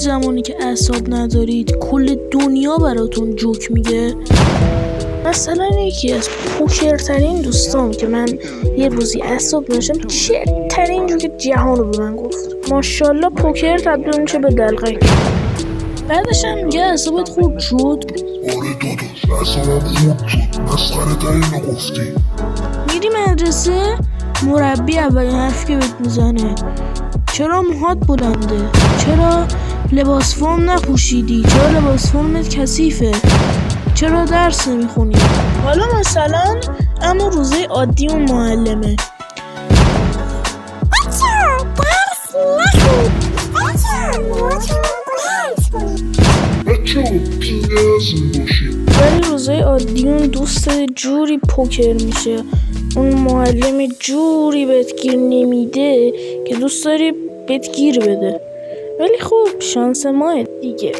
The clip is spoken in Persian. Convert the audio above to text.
زمانی که اعصاب ندارید کل دنیا براتون جوک میگه. مثلا یکی از پوکرترین دوستام که من یه روزی اعصاب داشتم چرترین جوک جهان رو به من گفت. ماشاءالله پوکر تبدیل میشه به دلقک. بعدش هم میگه اعصابت خوب شد. آره داداش اعصابم خوب شد. مسخره ترین گفتی. میری مدرسه مربی اولین حرفی که بهت میزنه چرا موهات بلنده؟ چرا لباس فرم نپوشیدی؟ چرا لباس فرمت کثیفه؟ چرا درس نمیخونی؟ حالا مثلا اما روزه عادی اون معلمه بچه پینه ازم باشید. ولی روزه عادی اون دوست جوری پوکر میشه، اون معلم جوری بهت گیر نمیده که دوست داری بهت گیر بده. ولی خب شانس ماه دیگه.